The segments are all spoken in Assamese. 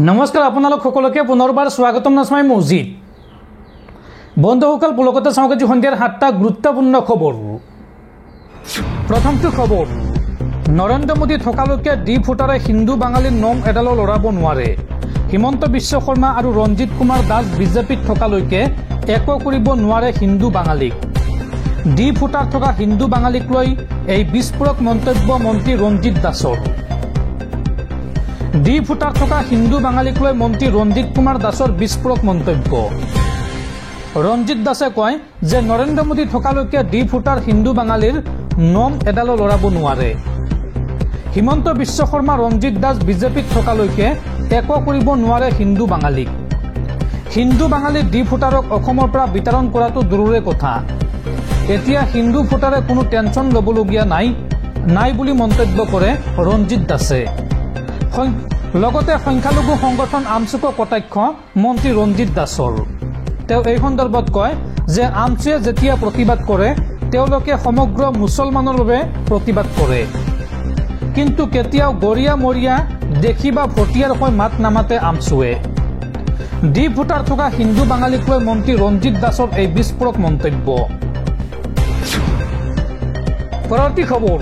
নমস্কাৰ আপোনালোক সকলোকে পুনৰবাৰ স্বাগতম নাছমাই মছজিদ বন্ধুসকল পুলকতে চাওক আজি সন্ধিয়াৰ 7টা গুৰুত্বপূৰ্ণ খবৰ। প্ৰথমটো খবৰ, নৰেন্দ্ৰ মোদী থকালৈকে ডি ফুটাৰে হিন্দু বাঙালীৰ নম এডালো লৰাব নোৱাৰে। হিমন্ত বিশ্ব শৰ্মা আৰু ৰঞ্জিত কুমাৰ দাস বিজেপিত থকালৈকে একো কৰিব নোৱাৰে হিন্দু বাঙালীক। ডি ফুটাৰ থকা হিন্দু বাঙালীক লৈ এই বিস্ফোৰক মন্তব্য মন্ত্ৰী ৰঞ্জিত দাসৰ। ডি ফুটাৰ থকা হিন্দু বাঙালীক লৈ মন্ত্ৰী ৰঞ্জিত কুমাৰ দাসৰ বিস্ফোৰক মন্তব্য। ৰঞ্জিত দাসে কয় যে নৰেন্দ্ৰ মোদী থকালৈকে ডি ফুটাৰ হিন্দু বাঙালীৰ নম এডালো লৰাব নোৱাৰে। হিমন্ত বিশ্ব শৰ্মা ৰঞ্জিত দাস বিজেপিত থকালৈকে একো কৰিব নোৱাৰে হিন্দু বাঙালীক। হিন্দু বাঙালী ডি ফুটাৰক অসমৰ পৰা বিতৰণ কৰাটো দূৰৰে কথা। এতিয়া হিন্দু ফুটাৰে কোনো টেনশ্যন ল'বলগীয়া নাই বুলি মন্তব্য কৰে ৰঞ্জিত দাসে। লগতে সংখ্যালঘু সংগঠন আমচুকৰ কটাক্ষ মন্ত্ৰী ৰঞ্জিত দাসৰ। তেওঁ এই সন্দৰ্ভত কয় যে আমচুৱে যেতিয়া প্ৰতিবাদ কৰে তেওঁলোকে সমগ্ৰ মুছলমানৰ বাবে প্ৰতিবাদ কৰে, কিন্তু কেতিয়াও গৰিয়া মৰিয়া দেখি বা ভটিয়াৰ হৈ মাত নামাতে আমচুৱে। ডি ফুটাৰ থকা হিন্দু বাঙালীক লৈ মন্ত্ৰী ৰঞ্জিত দাসৰ এই বিস্ফোৰক মন্তব্য। পৰৱৰ্তী খবৰ,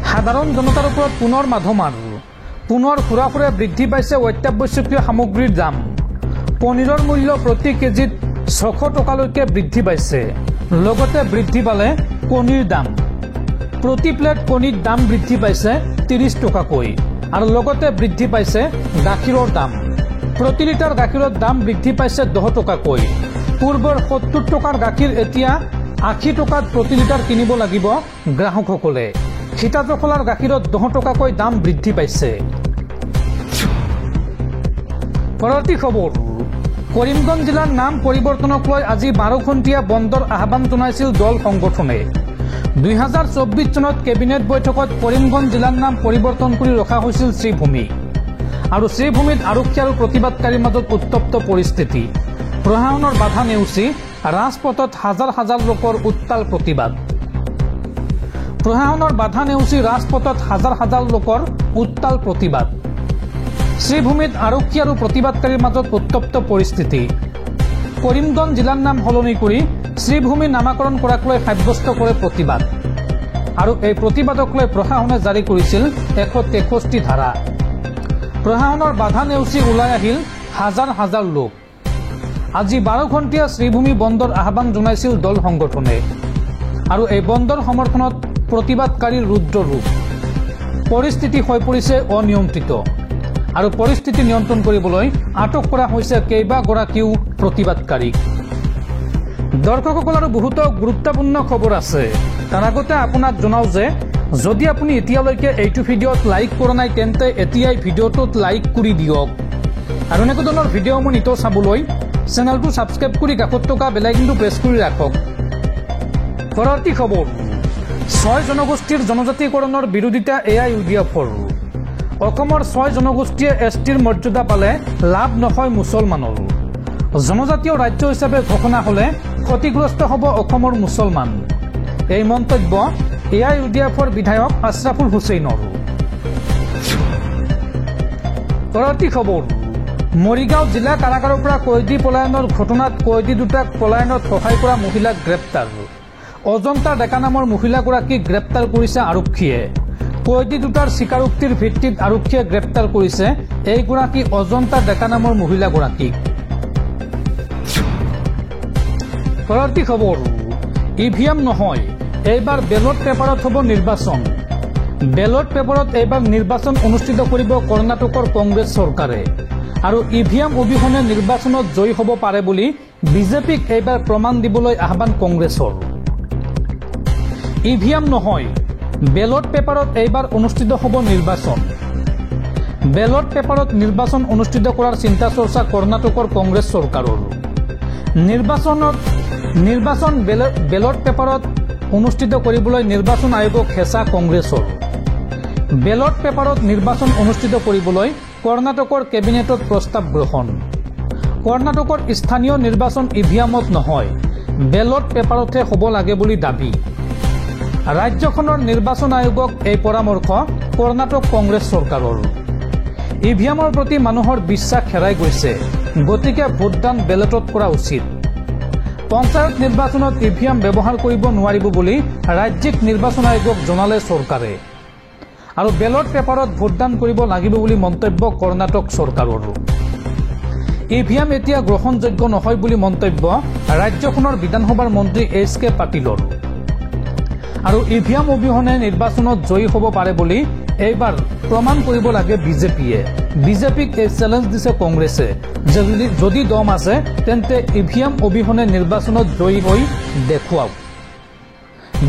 সাধাৰণ জনতাৰ ওপৰত পুনৰ মাধমাৰ। পুনৰ সুৰাসুৰে বৃদ্ধি পাইছে অত্যাৱশ্যকীয় সামগ্ৰীৰ দাম। পনীৰৰ মূল্য প্ৰতি কেজিত 600 টকালৈকে বৃদ্ধি পাইছে। লগতে বৃদ্ধি পালে কণীৰ দাম। প্ৰতি প্লেট কণীৰ দাম বৃদ্ধি পাইছে 30 টকাকৈ। আৰু লগতে বৃদ্ধি পাইছে গাখীৰৰ দাম। প্ৰতি লিটাৰ গাখীৰৰ দাম বৃদ্ধি পাইছে 10 টকাকৈ। পূৰ্বৰ 70 টকাৰ গাখীৰ এতিয়া 80 টকাত প্ৰতি লিটাৰ কিনিব লাগিব গ্ৰাহকসকলে। সীতাজখলাৰ গাখীৰত 10 টকাকৈ দাম বৃদ্ধি পাইছে। পৰৱৰ্তী খবৰ, কৰিমগঞ্জ জিলাৰ নাম পৰিৱৰ্তনক লৈ আজি 12 ঘণ্টীয়া বন্ধৰ আহ্বান জনাইছিল দল সংগঠনে। 2024 চনত কেবিনেট বৈঠকত কৰিমগঞ্জ জিলাৰ নাম পৰিৱৰ্তন কৰি ৰখা হৈছিল শ্ৰীভূমি। আৰু শ্ৰীভূমিত আৰক্ষী আৰু প্ৰতিবাদকাৰীৰ মাজত উত্তপ্ত পৰিস্থিতি। প্ৰশাসনৰ বাধা নেওচি ৰাজপথত হাজাৰ হাজাৰ লোকৰ উত্তাল প্ৰতিবাদ। প্ৰশাসনৰ বাধা নেওচি ৰাজপথত হাজাৰ হাজাৰ লোকৰ উত্তাল প্ৰতিবাদ। শ্ৰীভূমিত আৰক্ষী আৰু প্ৰতিবাদকাৰীৰ মাজত উত্তপ্ত পৰিস্থিতি। কৰিমগঞ্জ জিলাৰ নাম সলনি কৰি শ্ৰীভূমি নামাকৰণ কৰাক লৈ সাব্যস্ত কৰে প্ৰতিবাদ। আৰু এই প্ৰতিবাদক লৈ প্ৰশাসনে জাৰি কৰিছিল 163 ধাৰা। প্ৰশাসনৰ বাধা নেওচি ওলাই আহিল হাজাৰ হাজাৰ লোক। আজি 12 ঘণ্টীয়া শ্ৰীভূমি বন্ধৰ আহ্বান জনাইছিল দল সংগঠনে। আৰু এই বন্ধৰ সমৰ্থনত প্ৰতিবাদকাৰীৰ ৰুদ্ৰ ৰূপ। পৰিস্থিতি হৈ পৰিছে অনিয়ন্ত্ৰিত। আৰু পৰিস্থিতি নিয়ন্ত্ৰণ কৰিবলৈ আটক কৰা হৈছে কেইবাগৰাকীও প্ৰতিবাদকাৰীক। দৰ্শকসকল, আৰু বহুতো গুৰুত্বপূৰ্ণ খবৰ আছে। তাৰ আগতে আপোনাক জনাওঁ যে যদি আপুনি এতিয়ালৈকে এইটো ভিডিঅ'ত লাইক কৰা নাই তেন্তে এতিয়াই ভিডিঅ'টোত লাইক কৰি দিয়ক। আৰু এনেকুৱা ধৰণৰ ভিডিঅ'সমূহ নিতৌ চাবলৈ চেনেলটো ছাবস্ক্ৰাইব কৰি কাষত থকা বেল আইকনটো প্ৰেছ কৰি ৰাখক। পৰৱৰ্তী খবৰ, 6 জনগোষ্ঠীৰ জনজাতিকৰণৰ বিৰোধিতা AIUDFৰ। অসমৰ 6 জনগোষ্ঠীয়ে STৰ মৰ্যাদা পালে লাভ নহয় মুছলমানৰ। জনজাতীয় ৰাজ্য হিচাপে ঘোষণা হ'লে ক্ষতিগ্ৰস্ত হ'ব অসমৰ মুছলমান। এই মন্তব্য AIUDFৰ বিধায়ক আশ্ৰাফুল হুছেইনৰ। পৰৱৰ্তী খবৰ, মৰিগাঁও জিলা কাৰাগাৰৰ পৰা কয়দী পলায়নৰ ঘটনাত কয়দী দুটাক পলায়নত সহায় কৰা মহিলাক গ্ৰেপ্তাৰ। অজন্তা ডেকা নামৰ মহিলাগৰাকীক গ্ৰেপ্তাৰ কৰিছে আৰক্ষীয়ে। কয়দী দুটাৰ স্বীকাৰোক্তিৰ ভিত্তিত আৰক্ষীয়ে গ্ৰেপ্তাৰ কৰিছে এইগৰাকী অজন্তা ডেকা নামৰ মহিলাগৰাকীক। পৰৱৰ্তী খবৰ, EVM নহয়, এইবাৰ বেলট পেপাৰত হ'ব নিৰ্বাচন। বেলট পেপাৰত এইবাৰ নিৰ্বাচন অনুষ্ঠিত কৰিব কৰ্ণাটকৰ কংগ্ৰেছ চৰকাৰে। আৰু EVM অবিহনে নিৰ্বাচনত জয়ী হ'ব পাৰে বুলি বিজেপিক এইবাৰ প্ৰমাণ দিবলৈ আহ্বান কংগ্ৰেছৰ। EVM নহয়, বেলট পেপাৰত এইবাৰ অনুষ্ঠিত হ'ব নিৰ্বাচন। বেলট পেপাৰত নিৰ্বাচন অনুষ্ঠিত কৰাৰ চিন্তা চৰ্চা কৰ্ণাটকৰ কংগ্ৰেছ চৰকাৰৰ। নিৰ্বাচন বেলট পেপাৰত অনুষ্ঠিত কৰিবলৈ নিৰ্বাচন আয়োগক হেঁচা কংগ্ৰেছৰ। বেলট পেপাৰত নিৰ্বাচন অনুষ্ঠিত কৰিবলৈ কৰ্ণাটকৰ কেবিনেটত প্ৰস্তাৱ গ্ৰহণ। কৰ্ণাটকৰ স্থানীয় নিৰ্বাচন EVMত নহয়, বেলট পেপাৰতহে হ'ব লাগে বুলি দাবী। ৰাজ্যখনৰ নিৰ্বাচন আয়োগক এই পৰামৰ্শ কৰ্ণাটক কংগ্ৰেছ চৰকাৰৰ। ইভিএমৰ প্ৰতি মানুহৰ বিশ্বাস হেৰাই গৈছে, গতিকে ভোটদান বেলটত কৰা উচিত। পঞ্চায়ত নিৰ্বাচনত ইভিএম ব্যৱহাৰ কৰিব নোৱাৰিব বুলি ৰাজ্যিক নিৰ্বাচন আয়োগক জনালে চৰকাৰে। আৰু বেলট পেপাৰত ভোটদান কৰিব লাগিব বুলি মন্তব্য কৰ্ণাটক চৰকাৰৰ। ইভিএম এতিয়া গ্ৰহণযোগ্য নহয় বুলি মন্তব্য ৰাজ্যখনৰ বিধানসভাৰ মন্ত্ৰী SK পাটিলৰ। আৰু ইভিএম অবিহনে নিৰ্বাচনত জয়ী হ'ব পাৰে বুলি এইবাৰ প্ৰমাণ কৰিব লাগে বিজেপিয়ে। বিজেপিক এই চেলেঞ্জ দিছে কংগ্ৰেছে যে যদি দম আছে তেন্তে ইভিএম অবিহনে নিৰ্বাচনত জয়ী হৈ দেখুৱাওক।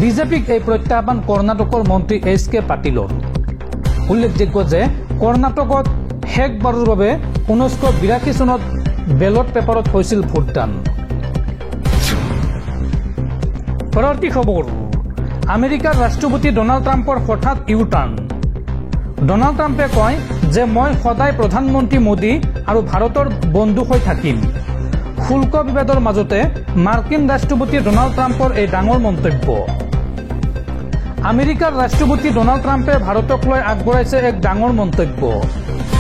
বিজেপিক এই প্ৰত্যাহ্বান কৰ্ণাটকৰ মন্ত্ৰী SK পাটিলৰ। উল্লেখযোগ্য যে কৰ্ণাটকত শেষবাৰৰ বাবে 1982 চনত বেলট পেপাৰত হৈছিল ভোটদান। পৰৱৰ্তী খবৰ, আমেৰিকাৰ ৰাষ্ট্ৰপতি ডনাল্ড ট্ৰাম্পৰ হঠাৎ ইউ-টাৰ্ণ। ডনাল্ড ট্ৰাম্পে কয় যে মই সদায় প্ৰধানমন্ত্ৰী মোদী আৰু ভাৰতৰ বন্ধু হৈ থাকিম। শুল্ক বিবাদৰ মাজতে মাৰ্কিন ৰাষ্ট্ৰপতি ডনাল্ড ট্ৰাম্পৰ এই ডাঙৰ মন্তব্য। আমেৰিকাৰ ৰাষ্ট্ৰপতি ডনাল্ড ট্ৰাম্পে ভাৰতক লৈ আগবঢ়াইছে এক ডাঙৰ মন্তব্য।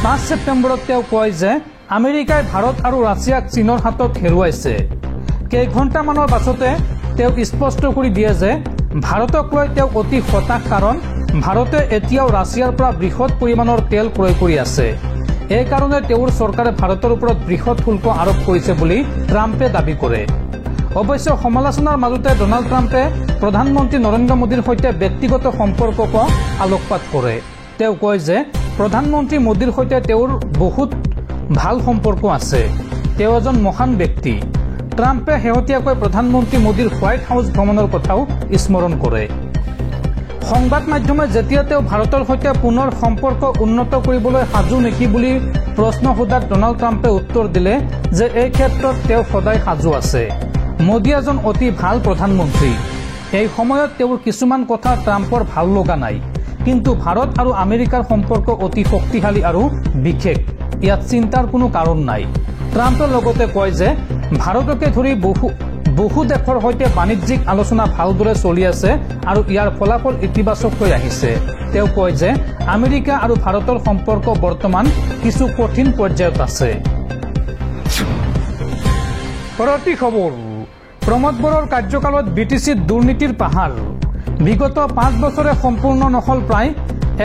5 ছেপ্টেম্বৰত তেওঁ কয় যে আমেৰিকাই ভাৰত আৰু ৰাছিয়াক চীনৰ হাতত হেৰুৱাইছে। কেইঘণ্টামানৰ পাছতে তেওঁ স্পষ্ট কৰি দিয়ে যে ভাৰতক লৈ তেওঁ অতি হতাশ, কাৰণ ভাৰতে এতিয়াও ৰাছিয়াৰ পৰা বৃহৎ পৰিমাণৰ তেল ক্ৰয় কৰি আছে। এই কাৰণে তেওঁৰ চৰকাৰে ভাৰতৰ ওপৰত বৃহৎ শুল্ক আৰোপ কৰিছে বুলি ট্ৰাম্পে দাবী কৰে। অৱশ্যে সমালোচনাৰ মাজতে ডনাল্ড ট্ৰাম্পে প্ৰধানমন্ত্ৰী নৰেন্দ্ৰ মোদীৰ সৈতে ব্যক্তিগত সম্পৰ্কক আলোকপাত কৰে। তেওঁ কয় যে প্ৰধানমন্ত্ৰী মোদীৰ সৈতে তেওঁৰ বহুত ভাল সম্পৰ্ক আছে, তেওঁ এজন মহান ব্যক্তি। ট্ৰাম্পে শেহতীয়াকৈ প্ৰধানমন্ত্ৰী মোদীৰ হোৱাইট হাউচ ভ্ৰমণৰ কথাও স্মৰণ কৰে। সংবাদ মাধ্যমে যেতিয়া তেওঁ ভাৰতৰ সৈতে পুনৰ সম্পৰ্ক উন্নত কৰিবলৈ সাজু নেকি বুলি প্ৰশ্ন সোধাত ডনাল্ড ট্ৰাম্পে উত্তৰ দিলে যে এই ক্ষেত্ৰত তেওঁ সদায় সাজু আছে। মোদী এজন অতি ভাল প্ৰধানমন্ত্ৰী। এই সময়ত তেওঁৰ কিছুমান কথা ট্ৰাম্পৰ ভাল লগা নাই, কিন্তু ভাৰত আৰু আমেৰিকাৰ সম্পৰ্ক অতি শক্তিশালী আৰু বিশেষ, ইয়াত চিন্তাৰ কোনো কাৰণ নাই। ট্ৰাম্পে লগতে কয় যে ভাৰতকে ধৰি বহু দেশৰ সৈতে বাণিজ্যিক আলোচনা ভালদৰে চলি আছে আৰু ইয়াৰ ফলাফল ইতিবাচক হৈ আহিছে। তেওঁ কয় যে আমেৰিকা আৰু ভাৰতৰ সম্পৰ্ক বৰ্তমান কিছু কঠিন পৰ্যায়ত আছে। পৰৱৰ্তী খবৰ, প্ৰমোদ বড়োৰ কাৰ্যকালত BTCত দুৰ্নীতিৰ পাহাৰ। বিগত 5 বছৰে সম্পূৰ্ণ নহল প্ৰায়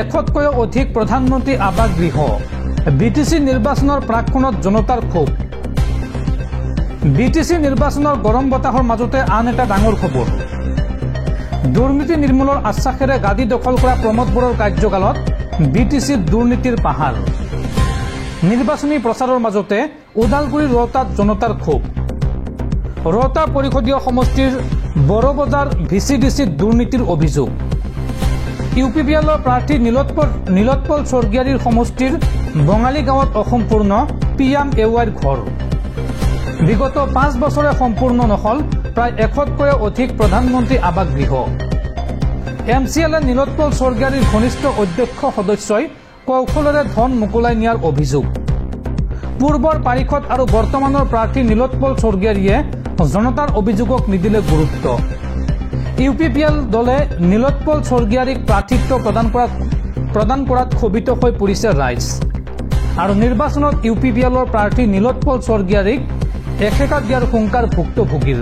100তকৈও অধিক প্ৰধানমন্ত্ৰী আৱাস গৃহ। BTC নিৰ্বাচনৰ প্ৰাকক্ষণত জনতাৰ ক্ষোভ। BTC নিৰ্বাচনৰ গৰম বতাহৰ মাজতে আন এটা ডাঙৰ খবৰ। দুৰ্নীতি নিৰ্মূলৰ আশ্বাসেৰে গাদী দখল কৰা প্ৰমোদ বড়োৰ কাৰ্যকালত BTCত দুৰ্নীতিৰ পাহাৰ। নিৰ্বাচনী প্ৰচাৰৰ মাজতে ওদালগুৰি ৰৌতাত জনতাৰ ক্ষোভ। ৰৌতা পৰিষদীয় সমষ্টিৰ বড়োবজাৰ VCDCত দুৰ্নীতিৰ অভিযোগ। UPPLৰ প্ৰাৰ্থী নীলোৎপল স্বৰ্গীয়াৰীৰ সমষ্টিৰ বঙালী গাঁৱত অসম্পূৰ্ণ PMAYৰ ঘৰ। বিগত 5 বছৰে সম্পূৰ্ণ নহল প্ৰায় 100তকৈও অধিক প্ৰধানমন্ত্ৰী আৱাস গৃহ। MCLে নীলোৎপল স্বৰ্গীয়াৰীৰ ঘনিষ্ঠ অধ্যক্ষ সদস্যই কৌশলেৰে ধন মোকলাই নিয়াৰ অভিযোগ। পূৰ্বৰ পাৰিষদ আৰু বৰ্তমানৰ প্ৰাৰ্থী নীলোৎপল স্বৰ্গীয়াৰীয়ে জনতাৰ অভিযোগক নিদিলে গুৰুত্ব। UPPL দলে নীলোৎপল স্বৰ্গীয়াৰীক প্ৰাৰ্থিত্ব প্ৰদান কৰাত ক্ষোভিত হৈ পৰিছে ৰাইজ। আৰু নিৰ্বাচনত UPPLৰ প্ৰাৰ্থী নীলোৎপল স্বৰ্গীয়াৰীক এসেকা দিয়াৰ হুংকাৰ ভুক্তভোগীৰ।